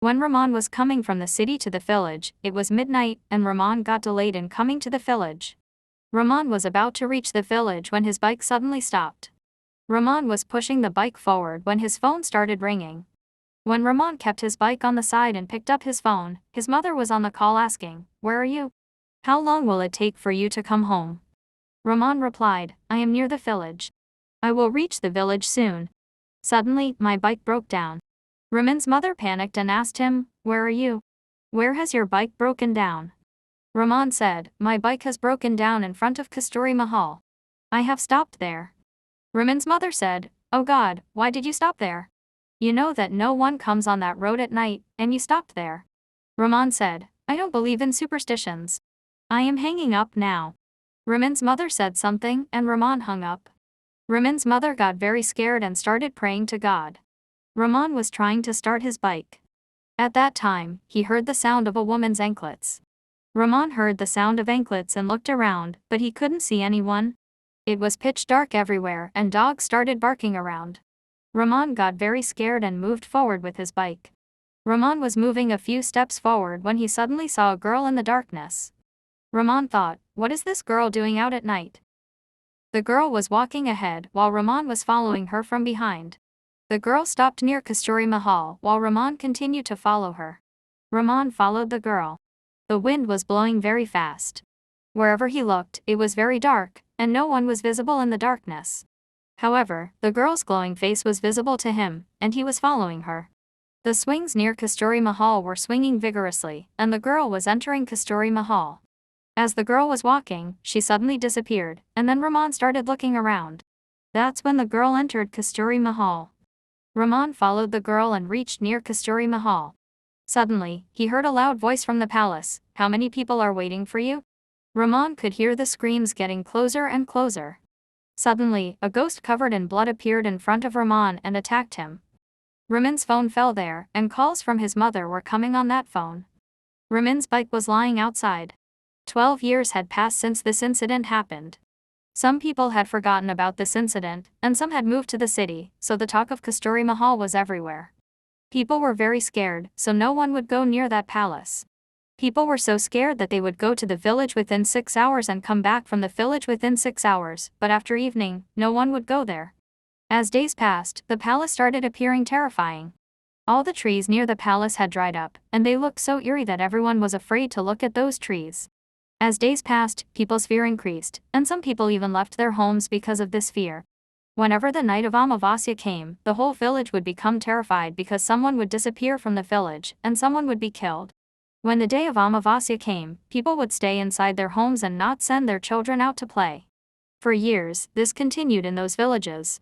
When Rahman was coming from the city to the village, it was midnight, and Rahman got delayed in coming to the village. Rahman was about to reach the village when his bike suddenly stopped. Rahman was pushing the bike forward when his phone started ringing. When Rahman kept his bike on the side and picked up his phone, his mother was on the call asking, "Where are you? How long will it take for you to come home?" Rahman replied, "I am near the village. I will reach the village soon." Suddenly, my bike broke down. Rahman's mother panicked and asked him, "Where are you? Where has your bike broken down?" Rahman said, "My bike has broken down in front of Kasturi Mahal. I have stopped there." Rahman's mother said, "Oh God, why did you stop there? You know that no one comes on that road at night, and you stopped there." Rahman said, "I don't believe in superstitions. I am hanging up now." Rahman's mother said something, and Rahman hung up. Rahman's mother got very scared and started praying to God. Rahman was trying to start his bike. At that time, he heard the sound of a woman's anklets. Rahman heard the sound of anklets and looked around, but he couldn't see anyone. It was pitch dark everywhere and dogs started barking around. Rahman got very scared and moved forward with his bike. Rahman was moving a few steps forward when he suddenly saw a girl in the darkness. Rahman thought, "What is this girl doing out at night?" The girl was walking ahead while Rahman was following her from behind. The girl stopped near Kasturi Mahal while Rahman continued to follow her. Rahman followed the girl. The wind was blowing very fast. Wherever he looked, it was very dark, and no one was visible in the darkness. However, the girl's glowing face was visible to him, and he was following her. The swings near Kasturi Mahal were swinging vigorously, and the girl was entering Kasturi Mahal. As the girl was walking, she suddenly disappeared, and then Rahman started looking around. That's when the girl entered Kasturi Mahal. Rahman followed the girl and reached near Kasturi Mahal. Suddenly, he heard a loud voice from the palace, "How many people are waiting for you?" Rahman could hear the screams getting closer and closer. Suddenly, a ghost covered in blood appeared in front of Rahman and attacked him. Rahman's phone fell there, and calls from his mother were coming on that phone. Rahman's bike was lying outside. 12 years had passed since this incident happened. Some people had forgotten about this incident, and some had moved to the city, so the talk of Kasturi Mahal was everywhere. People were very scared, so no one would go near that palace. People were so scared that they would go to the village within 6 hours and come back from the village within 6 hours, but after evening, no one would go there. As days passed, the palace started appearing terrifying. All the trees near the palace had dried up, and they looked so eerie that everyone was afraid to look at those trees. As days passed, people's fear increased, and some people even left their homes because of this fear. Whenever the night of Amavasya came, the whole village would become terrified because someone would disappear from the village, and someone would be killed. When the day of Amavasya came, people would stay inside their homes and not send their children out to play. For years, this continued in those villages.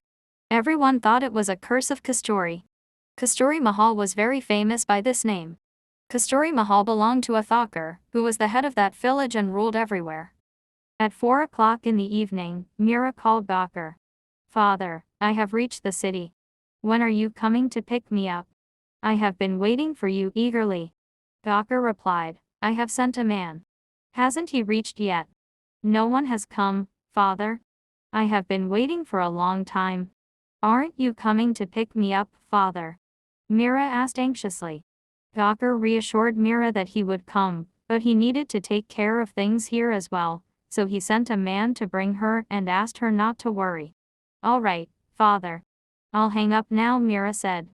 Everyone thought it was a curse of Kasturi. Kasturi Mahal was very famous by this name. Kasturi Mahal belonged to a Thakur, who was the head of that village and ruled everywhere. At 4 o'clock in the evening, Mira called Thakur. "Father, I have reached the city. When are you coming to pick me up? I have been waiting for you eagerly." Thakur replied, "I have sent a man. Hasn't he reached yet?" "No one has come, father. I have been waiting for a long time." "Aren't you coming to pick me up, father?" Mira asked anxiously. Thakur reassured Mira that he would come, but he needed to take care of things here as well, so he sent a man to bring her and asked her not to worry. "All right, father. I'll hang up now," Mira said.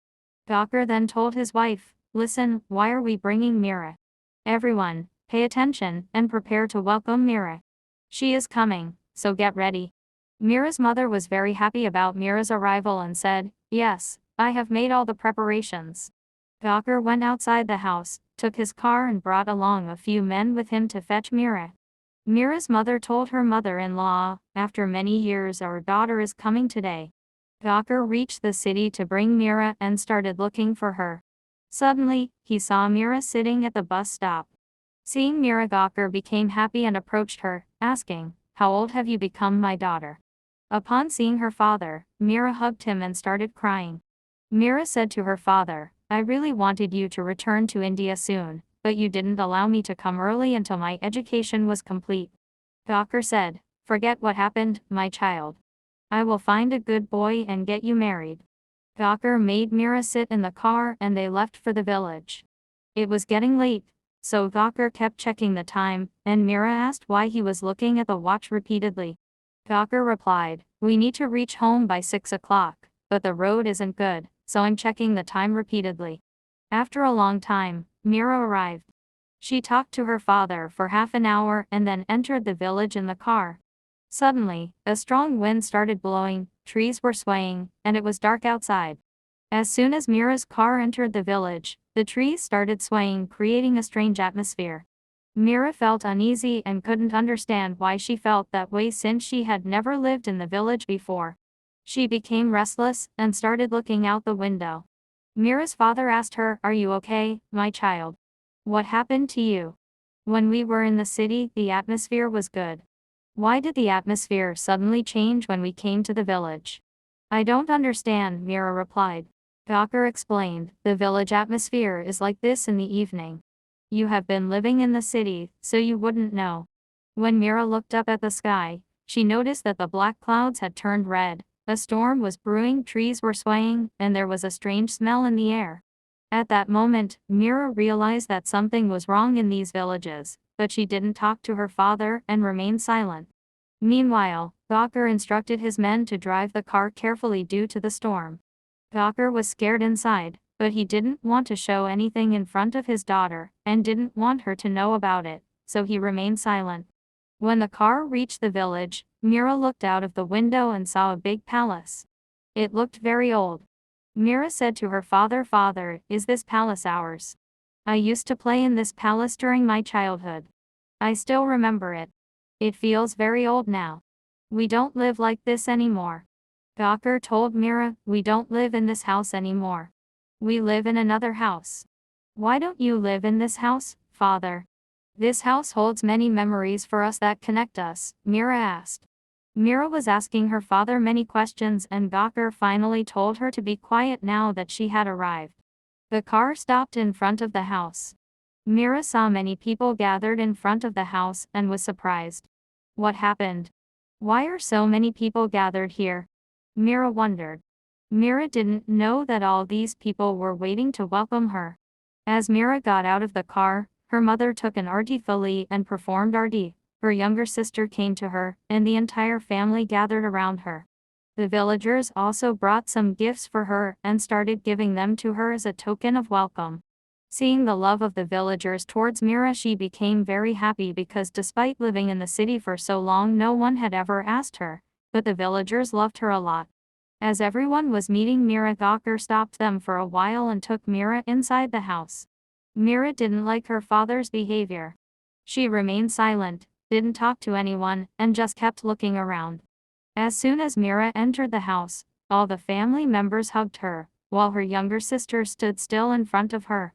Thakur then told his wife, "Listen, why are we bringing Mira? Everyone, pay attention and prepare to welcome Mira. She is coming, so get ready." Mira's mother was very happy about Mira's arrival and said, "Yes, I have made all the preparations." Thakur went outside the house, took his car and brought along a few men with him to fetch Mira. Mira's mother told her mother-in-law, "After many years our daughter is coming today." Thakur reached the city to bring Mira and started looking for her. Suddenly, he saw Mira sitting at the bus stop. Seeing Mira, Thakur became happy and approached her, asking, "How old have you become, my daughter?" Upon seeing her father, Mira hugged him and started crying. Mira said to her father, "I really wanted you to return to India soon, but you didn't allow me to come early until my education was complete." Thakur said, "Forget what happened, my child. I will find a good boy and get you married." Thakur made Mira sit in the car and they left for the village. It was getting late, so Gawker kept checking the time, and Mira asked why he was looking at the watch repeatedly. Gawker replied, "We need to reach home by 6 o'clock, but the road isn't good, so I'm checking the time repeatedly." After a long time, Mira arrived. She talked to her father for half an hour and then entered the village in the car. Suddenly, a strong wind started blowing, trees were swaying, and it was dark outside. As soon as Mira's car entered the village, the trees started swaying, creating a strange atmosphere. Mira felt uneasy and couldn't understand why she felt that way since she had never lived in the village before. She became restless and started looking out the window. Mira's father asked her, "Are you okay, my child? What happened to you? When we were in the city, the atmosphere was good. Why did the atmosphere suddenly change when we came to the village?" "I don't understand," Mira replied. Gawker explained, "The village atmosphere is like this in the evening. You have been living in the city, so you wouldn't know." When Mira looked up at the sky, she noticed that the black clouds had turned red, a storm was brewing, trees were swaying, and there was a strange smell in the air. At that moment, Mira realized that something was wrong in these villages, but she didn't talk to her father and remained silent. Meanwhile, Gawker instructed his men to drive the car carefully due to the storm. Gawker was scared inside, but he didn't want to show anything in front of his daughter, and didn't want her to know about it, so he remained silent. When the car reached the village, Mira looked out of the window and saw a big palace. It looked very old. Mira said to her father, "Father, is this palace ours? I used to play in this palace during my childhood. I still remember it. It feels very old now. We don't live like this anymore." Gawker told Mira, "We don't live in this house anymore. We live in another house." "Why don't you live in this house, father?" "This house holds many memories for us that connect us," Mira asked. Mira was asking her father many questions and Gawker finally told her to be quiet now that she had arrived. The car stopped in front of the house. Mira saw many people gathered in front of the house and was surprised. What happened? Why are so many people gathered here? Mira wondered. Mira didn't know that all these people were waiting to welcome her. As Mira got out of the car, her mother took an arti fali and performed arti. Her younger sister came to her, and the entire family gathered around her. The villagers also brought some gifts for her and started giving them to her as a token of welcome. Seeing the love of the villagers towards Mira, she became very happy because despite living in the city for so long, no one had ever asked her, but the villagers loved her a lot. As everyone was meeting Mira, Gawker stopped them for a while and took Mira inside the house. Mira didn't like her father's behavior. She remained silent, didn't talk to anyone, and just kept looking around. As soon as Mira entered the house, all the family members hugged her, while her younger sister stood still in front of her.